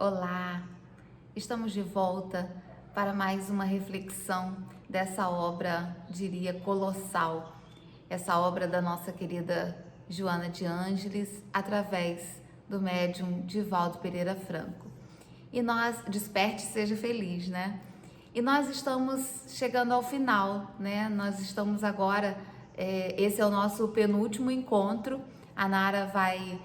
Olá, estamos de volta para mais uma reflexão dessa obra, diria, colossal, essa obra da nossa querida Joana de Ângeles, através do médium Divaldo Pereira Franco. E nós, desperte, seja feliz, né? E nós estamos chegando ao final, né? Nós estamos agora, esse é o nosso penúltimo encontro. A Nara vai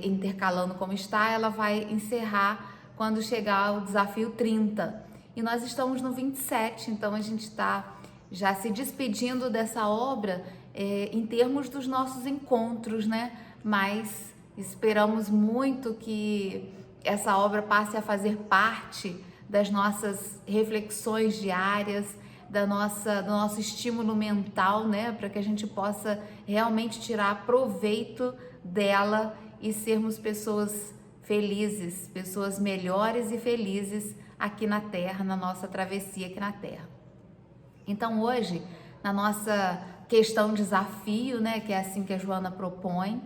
intercalando como está, ela vai encerrar quando chegar o desafio 30. E nós estamos no 27, então a gente está já se despedindo dessa obra em termos dos nossos encontros, né? Mas esperamos muito que essa obra passe a fazer parte das nossas reflexões diárias, do nosso estímulo mental, né? Para que a gente possa realmente tirar proveito dela e sermos pessoas felizes, pessoas melhores e felizes aqui na Terra, na nossa travessia aqui na Terra. Então hoje, na nossa questão desafio, né? Que é assim que a Joana propõe,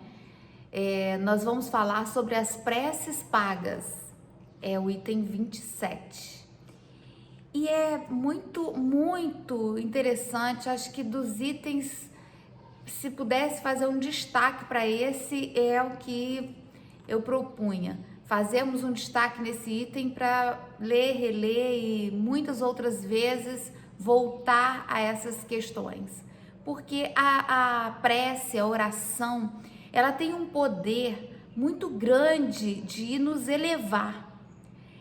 nós vamos falar sobre as preces pagas, é o item 27. E é muito interessante, acho que dos itens, se pudesse fazer um destaque para esse, é o que eu propunha. Fazemos um destaque nesse item para ler, reler e muitas outras vezes voltar a essas questões. Porque a prece, a oração, ela tem um poder muito grande de nos elevar.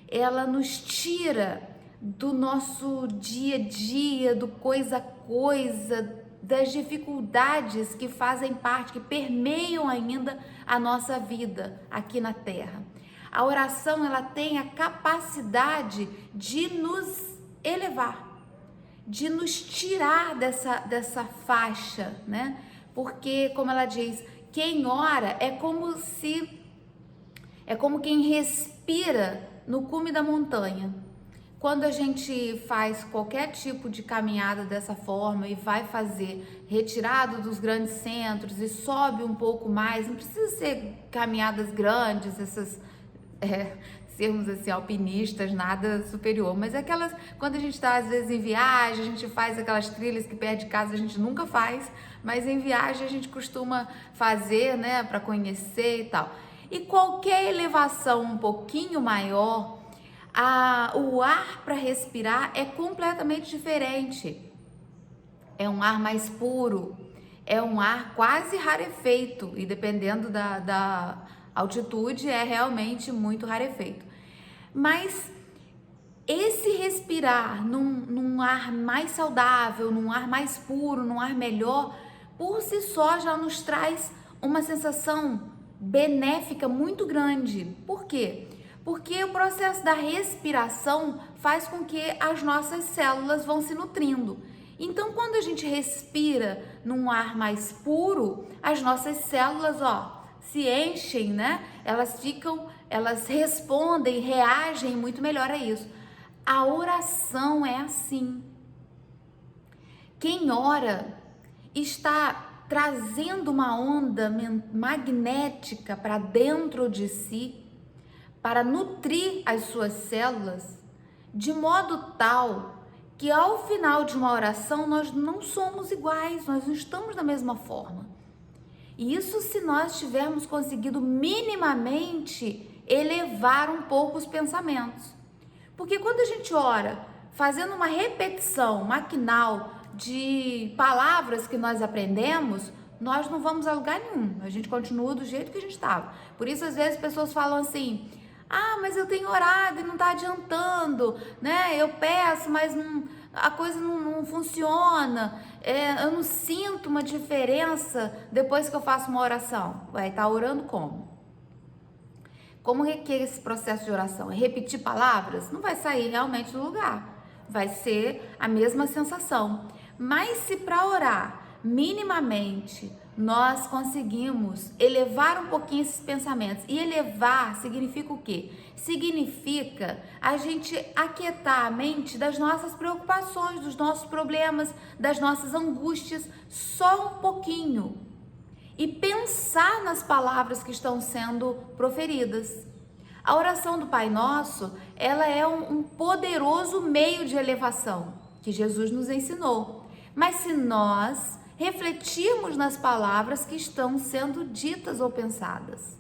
Ela nos tira do nosso dia a dia, do coisa a coisa, das dificuldades que fazem parte, que permeiam ainda a nossa vida aqui na Terra. A oração, ela tem a capacidade de nos elevar, de nos tirar dessa faixa, né? Porque, como ela diz, quem ora é como quem respira no cume da montanha. Quando a gente faz qualquer tipo de caminhada dessa forma e vai fazer retirado dos grandes centros e sobe um pouco mais, não precisa ser caminhadas grandes, essas sermos assim alpinistas, nada superior, mas aquelas, quando a gente está às vezes em viagem, a gente faz aquelas trilhas que perto de casa a gente nunca faz, mas em viagem a gente costuma fazer, né, para conhecer e tal. E qualquer elevação um pouquinho maior, o ar para respirar é completamente diferente. É um ar mais puro, é um ar quase rarefeito, e dependendo da altitude é realmente muito rarefeito. Mas esse respirar num ar mais saudável, num ar mais puro, num ar melhor, por si só já nos traz uma sensação benéfica muito grande. Por quê? Porque o processo da respiração faz com que as nossas células vão se nutrindo. Então, quando a gente respira num ar mais puro, as nossas células, se enchem, né? Elas respondem, reagem muito melhor a isso. A oração é assim. Quem ora está trazendo uma onda magnética para dentro de si, para nutrir as suas células, de modo tal que ao final de uma oração nós não somos iguais, nós não estamos da mesma forma. E isso se nós tivermos conseguido minimamente elevar um pouco os pensamentos. Porque quando a gente ora fazendo uma repetição maquinal de palavras que nós aprendemos, nós não vamos a lugar nenhum, a gente continua do jeito que a gente estava. Por isso, às vezes, pessoas falam assim: mas eu tenho orado e não está adiantando, né? Eu peço, mas a coisa não funciona, eu não sinto uma diferença depois que eu faço uma oração. Vai estar orando como? Como é que é esse processo de oração? É repetir palavras? Não vai sair realmente do lugar, vai ser a mesma sensação. Mas se para orar minimamente nós conseguimos elevar um pouquinho esses pensamentos, e elevar significa o quê? Significa a gente aquietar a mente das nossas preocupações, dos nossos problemas, das nossas angústias, só um pouquinho, e pensar nas palavras que estão sendo proferidas. A oração do Pai Nosso, ela é um poderoso meio de elevação que Jesus nos ensinou. Mas se nós refletirmos nas palavras que estão sendo ditas ou pensadas,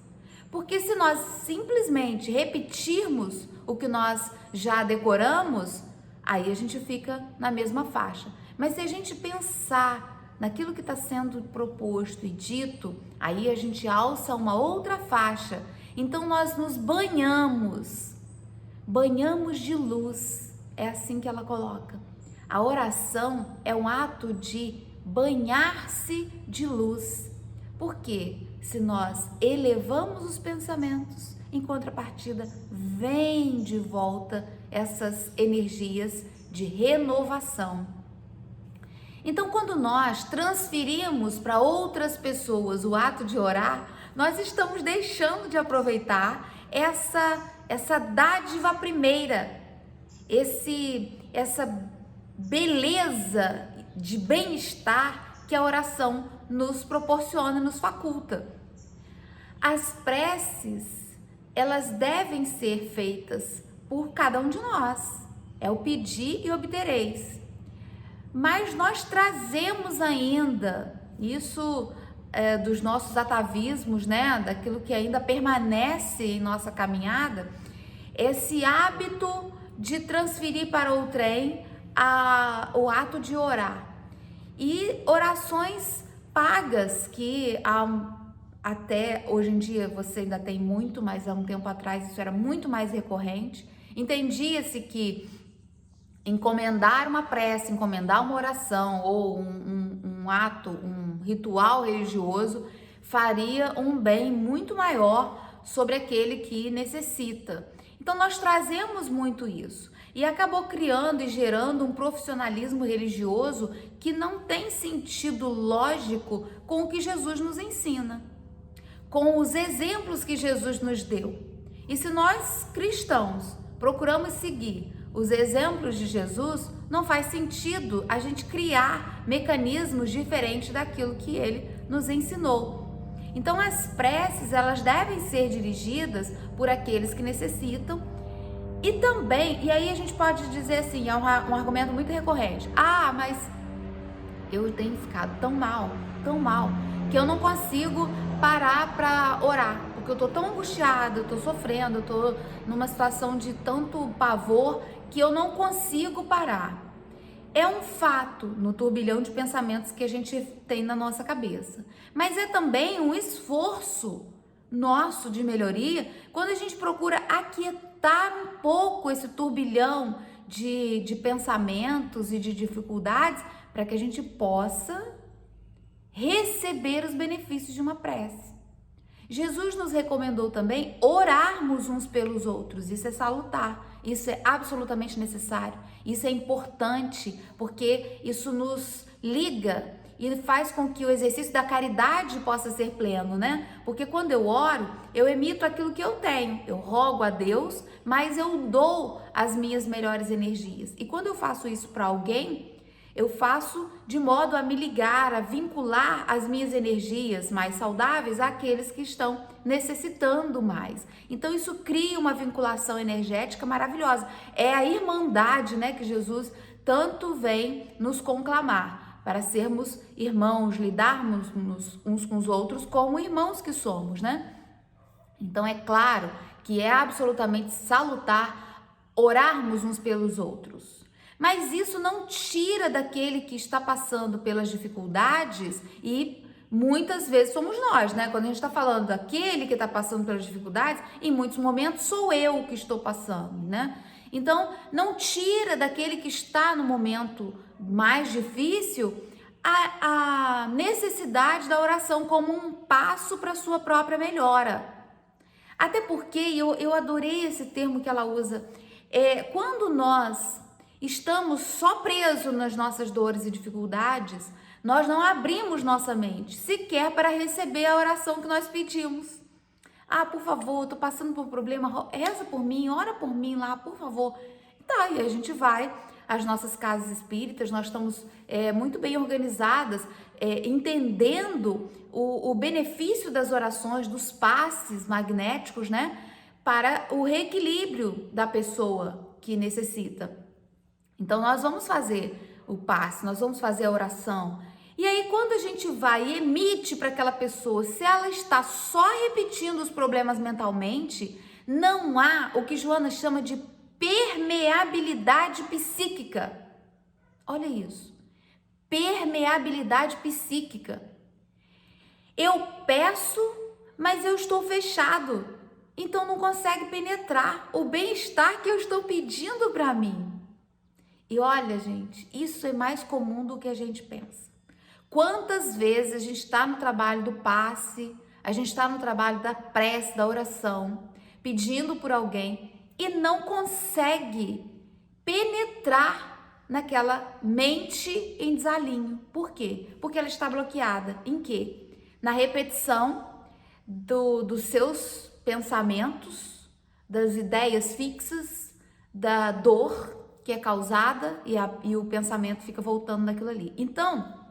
porque se nós simplesmente repetirmos o que nós já decoramos, aí a gente fica na mesma faixa. Mas se a gente pensar naquilo que está sendo proposto e dito, aí a gente alça uma outra faixa. Então nós nos banhamos de luz. É assim que ela coloca. A oração é um ato de banhar-se de luz. Porque se nós elevamos os pensamentos, em contrapartida, vem de volta essas energias de renovação. Então, quando nós transferimos para outras pessoas o ato de orar, nós estamos deixando de aproveitar essa dádiva primeira, essa beleza de bem-estar que a oração nos proporciona, nos faculta. As preces, elas devem ser feitas por cada um de nós. É o pedir e obtereis. Mas nós trazemos ainda isso dos nossos atavismos, né? Daquilo que ainda permanece em nossa caminhada, esse hábito de transferir para outrem o ato de orar. E orações pagas que até hoje em dia você ainda tem muito, mas há um tempo atrás isso era muito mais recorrente. Entendia-se que encomendar uma prece, encomendar uma oração ou um ato, um ritual religioso faria um bem muito maior sobre aquele que necessita. Então nós trazemos muito isso e acabou criando e gerando um profissionalismo religioso que não tem sentido lógico com o que Jesus nos ensina, com os exemplos que Jesus nos deu. E se nós cristãos procuramos seguir os exemplos de Jesus, não faz sentido a gente criar mecanismos diferentes daquilo que ele nos ensinou. Então as preces, elas devem ser dirigidas por aqueles que necessitam e também, e aí a gente pode dizer assim, é um argumento muito recorrente, mas eu tenho ficado tão mal, que eu não consigo parar para orar, porque eu tô tão angustiada, eu tô sofrendo, eu tô numa situação de tanto pavor que eu não consigo parar. É um fato no turbilhão de pensamentos que a gente tem na nossa cabeça, mas é também um esforço nosso de melhoria quando a gente procura aquietar um pouco esse turbilhão de pensamentos e de dificuldades para que a gente possa receber os benefícios de uma prece. Jesus nos recomendou também orarmos uns pelos outros. Isso é salutar, isso é absolutamente necessário, isso é importante, porque isso nos liga e faz com que o exercício da caridade possa ser pleno, né? Porque quando eu oro, eu emito aquilo que eu tenho, eu rogo a Deus, mas eu dou as minhas melhores energias. E quando eu faço isso para alguém, eu faço de modo a me ligar, a vincular as minhas energias mais saudáveis àqueles que estão necessitando mais. Então isso cria uma vinculação energética maravilhosa. É a irmandade, né, que Jesus tanto vem nos conclamar, para sermos irmãos, lidarmos uns com os outros como irmãos que somos, né? Então é claro que é absolutamente salutar orarmos uns pelos outros. Mas isso não tira daquele que está passando pelas dificuldades, e muitas vezes somos nós, né? Quando a gente está falando daquele que está passando pelas dificuldades, em muitos momentos sou eu que estou passando, né? Então, não tira daquele que está no momento mais difícil a necessidade da oração como um passo para a sua própria melhora. Até porque, eu adorei esse termo que ela usa, quando nós estamos só presos nas nossas dores e dificuldades, nós não abrimos nossa mente sequer para receber a oração que nós pedimos. Por favor, estou passando por um problema, reza por mim, ora por mim lá, por favor. Tá, e a gente vai às nossas casas espíritas, nós estamos muito bem organizadas, entendendo o benefício das orações, dos passes magnéticos, né? para o reequilíbrio da pessoa que necessita. Então nós vamos fazer o passe, nós vamos fazer a oração. E aí quando a gente vai e emite para aquela pessoa, se ela está só repetindo os problemas mentalmente, não há o que Joana chama de permeabilidade psíquica. Olha isso. Permeabilidade psíquica. Eu peço, mas eu estou fechado. Então não consegue penetrar o bem-estar que eu estou pedindo para mim. E olha, gente, isso é mais comum do que a gente pensa. Quantas vezes a gente está no trabalho do passe, a gente está no trabalho da prece, da oração, pedindo por alguém e não consegue penetrar naquela mente em desalinho. Por quê? Porque ela está bloqueada. Em quê? Na repetição dos seus pensamentos, das ideias fixas, da dor que é causada e o pensamento fica voltando naquilo ali. Então,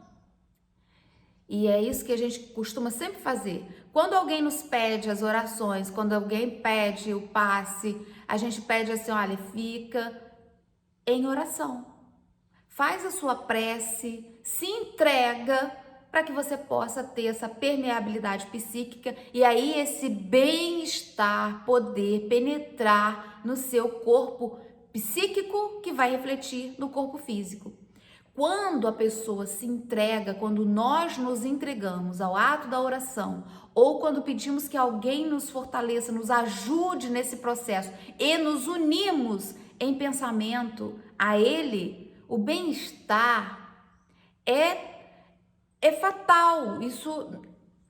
e é isso que a gente costuma sempre fazer. Quando alguém nos pede as orações, quando alguém pede o passe, a gente pede assim, olha, fica em oração. Faz a sua prece, se entrega para que você possa ter essa permeabilidade psíquica e aí esse bem-estar poder penetrar no seu corpo psíquico que vai refletir no corpo físico. Quando a pessoa se entrega, quando nós nos entregamos ao ato da oração ou quando pedimos que alguém nos fortaleça, nos ajude nesse processo e nos unimos em pensamento a Ele, o bem-estar é fatal. Isso,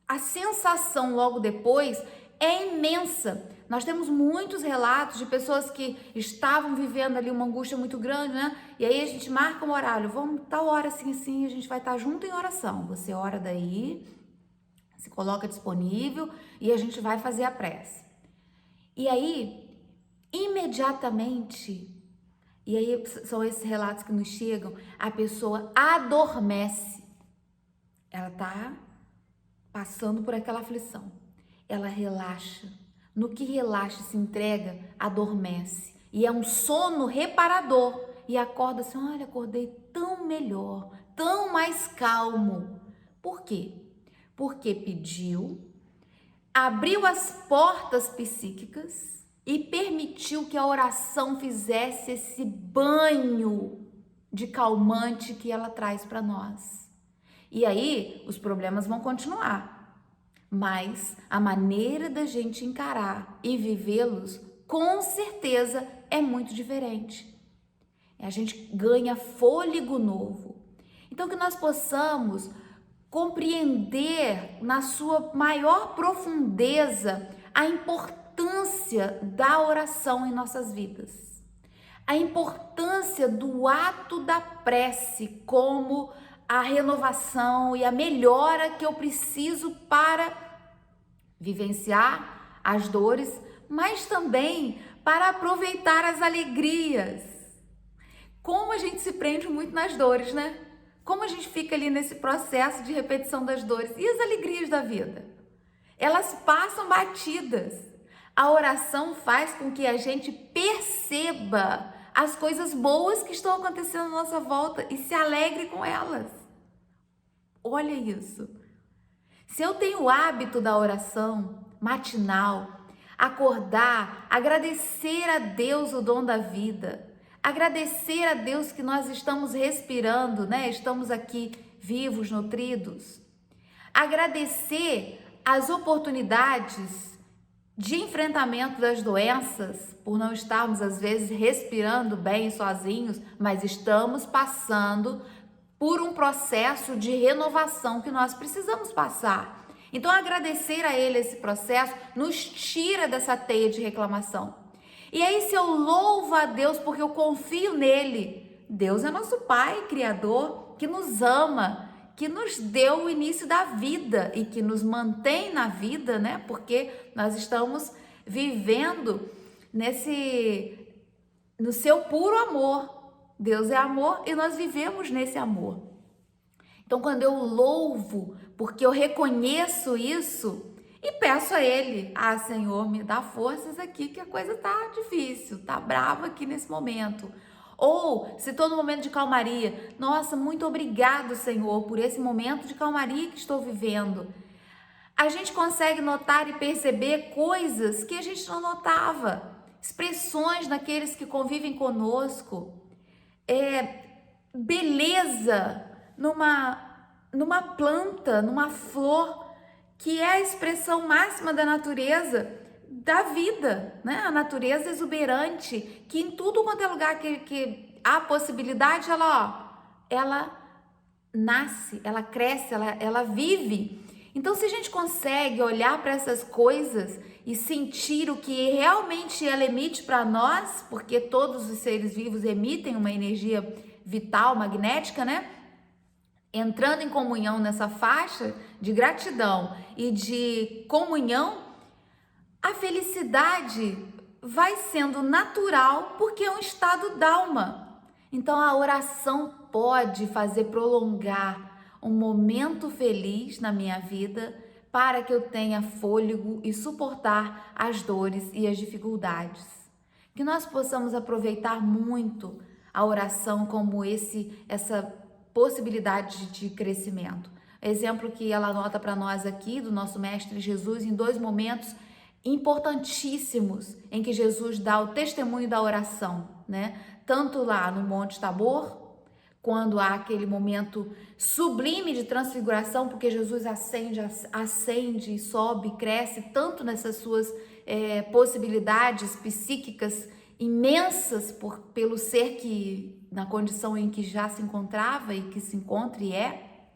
a sensação logo depois é imensa. Nós temos muitos relatos de pessoas que estavam vivendo ali uma angústia muito grande, né? E aí a gente marca um horário, vamos tal hora assim, a gente vai estar junto em oração. Você ora daí, se coloca disponível e a gente vai fazer a prece. E aí, imediatamente, e aí são esses relatos que nos chegam, a pessoa adormece. Ela tá passando por aquela aflição. Ela relaxa. No que relaxa, se entrega, adormece. E é um sono reparador. E acorda assim, olha, acordei tão melhor, tão mais calmo. Por quê? Porque pediu, abriu as portas psíquicas e permitiu que a oração fizesse esse banho de calmante que ela traz para nós. E aí, os problemas vão continuar. Mas a maneira da gente encarar e vivê-los, com certeza, é muito diferente. A gente ganha fôlego novo. Então, que nós possamos compreender na sua maior profundeza a importância da oração em nossas vidas. A importância do ato da prece como a renovação e a melhora que eu preciso para vivenciar as dores, mas também para aproveitar as alegrias. Como a gente se prende muito nas dores, né? Como a gente fica ali nesse processo de repetição das dores. E as alegrias da vida? Elas passam batidas. A oração faz com que a gente perceba as coisas boas que estão acontecendo à nossa volta e se alegre com elas. Olha isso. Se eu tenho o hábito da oração matinal, acordar, agradecer a Deus o dom da vida, agradecer a Deus que nós estamos respirando, né? Estamos aqui vivos, nutridos. Agradecer as oportunidades de enfrentamento das doenças, por não estarmos às vezes respirando bem sozinhos, mas estamos passando por um processo de renovação que nós precisamos passar. Então, agradecer a Ele esse processo nos tira dessa teia de reclamação. E aí, se eu louvo a Deus porque eu confio nele, Deus é nosso Pai, Criador, que nos ama, que nos deu o início da vida e que nos mantém na vida, né? Porque nós estamos vivendo no seu puro amor. Deus é amor e nós vivemos nesse amor. Então, quando eu louvo, porque eu reconheço isso, e peço a Ele: ah, Senhor, me dá forças aqui que a coisa tá difícil, tá brava aqui nesse momento. Ou, se estou no momento de calmaria, nossa, muito obrigado, Senhor, por esse momento de calmaria que estou vivendo. A gente consegue notar e perceber coisas que a gente não notava, expressões naqueles que convivem conosco, beleza numa planta, numa flor, que é a expressão máxima da natureza, da vida, né? A natureza exuberante, que em tudo quanto é lugar que há possibilidade, ela nasce, ela cresce, ela vive. Então, se a gente consegue olhar para essas coisas e sentir o que realmente ela emite para nós, porque todos os seres vivos emitem uma energia vital, magnética, né? Entrando em comunhão nessa faixa de gratidão e de comunhão, a felicidade vai sendo natural porque é um estado d'alma. Então a oração pode fazer prolongar um momento feliz na minha vida para que eu tenha fôlego e suportar as dores e as dificuldades. Que nós possamos aproveitar muito a oração como essa possibilidade de crescimento. Exemplo que ela anota para nós aqui do nosso Mestre Jesus em 2 momentos importantíssimos em que Jesus dá o testemunho da oração, né? Tanto lá no Monte Tabor, quando há aquele momento sublime de transfiguração, porque Jesus ascende e sobe, cresce tanto nessas suas possibilidades psíquicas imensas pelo ser que na condição em que já se encontrava e que se encontra e é.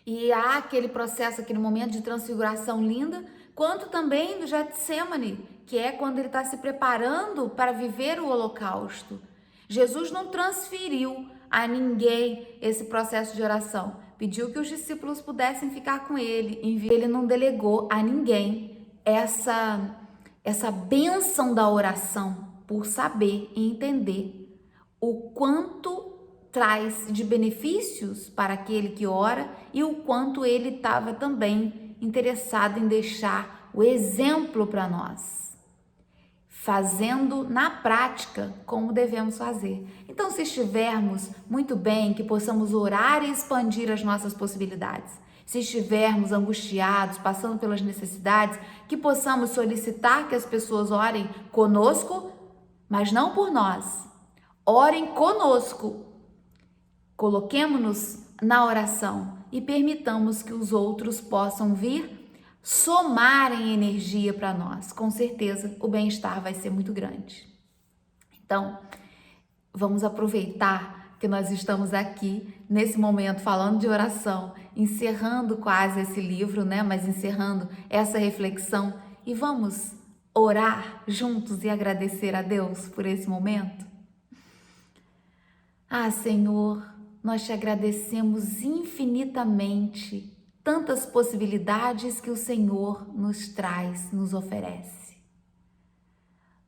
E há aquele processo, aquele momento de transfiguração linda, quanto também do Getsemane, que é quando ele está se preparando para viver o holocausto. Jesus não transferiu a ninguém esse processo de oração. Pediu que os discípulos pudessem ficar com ele. Ele não delegou a ninguém essa bênção da oração por saber e entender o quanto traz de benefícios para aquele que ora e o quanto ele estava também interessado em deixar o exemplo para nós, fazendo na prática como devemos fazer. Então, se estivermos muito bem, que possamos orar e expandir as nossas possibilidades. Se estivermos angustiados, passando pelas necessidades, que possamos solicitar que as pessoas orem conosco, mas não por nós. Orem conosco. Coloquemo-nos na oração e permitamos que os outros possam vir somarem energia para nós. Com certeza o bem-estar vai ser muito grande. Então, vamos aproveitar que nós estamos aqui nesse momento falando de oração, encerrando quase esse livro, né? Mas encerrando essa reflexão, e vamos orar juntos e agradecer a Deus por esse momento. Ah, Senhor, nós te agradecemos infinitamente tantas possibilidades que o Senhor nos traz, nos oferece.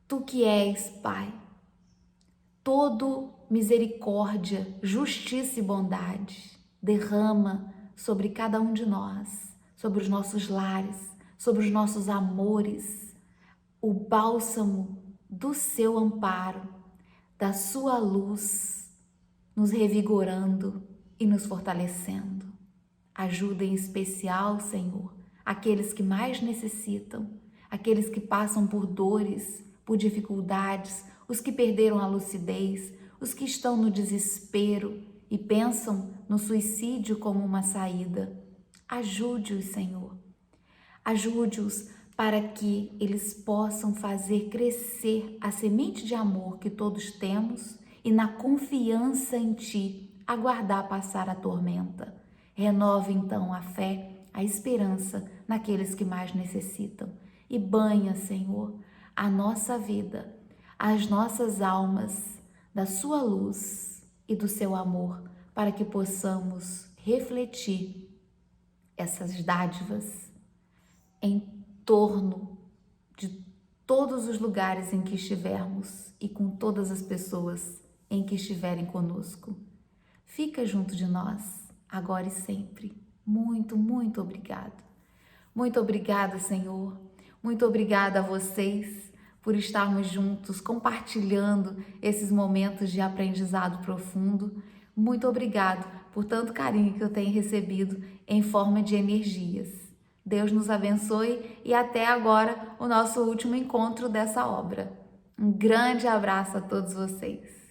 Tu que és, Pai, todo misericórdia, justiça e bondade, derrama sobre cada um de nós, sobre os nossos lares, sobre os nossos amores, o bálsamo do seu amparo, da sua luz, nos revigorando e nos fortalecendo. Ajuda em especial, Senhor, aqueles que mais necessitam, aqueles que passam por dores, por dificuldades, os que perderam a lucidez, os que estão no desespero e pensam no suicídio como uma saída. Ajude-os, Senhor. Ajude-os para que eles possam fazer crescer a semente de amor que todos temos e na confiança em Ti, aguardar passar a tormenta. Renove então a fé, a esperança naqueles que mais necessitam e banha, Senhor, a nossa vida, as nossas almas da Sua luz e do Seu amor, para que possamos refletir essas dádivas em torno de todos os lugares em que estivermos e com todas as pessoas em que estiverem conosco. Fica junto de nós, agora e sempre. Muito, muito obrigado. Muito obrigada, Senhor. Muito obrigada a vocês por estarmos juntos, compartilhando esses momentos de aprendizado profundo. Muito obrigado por tanto carinho que eu tenho recebido em forma de energias. Deus nos abençoe e até agora o nosso último encontro dessa obra. Um grande abraço a todos vocês.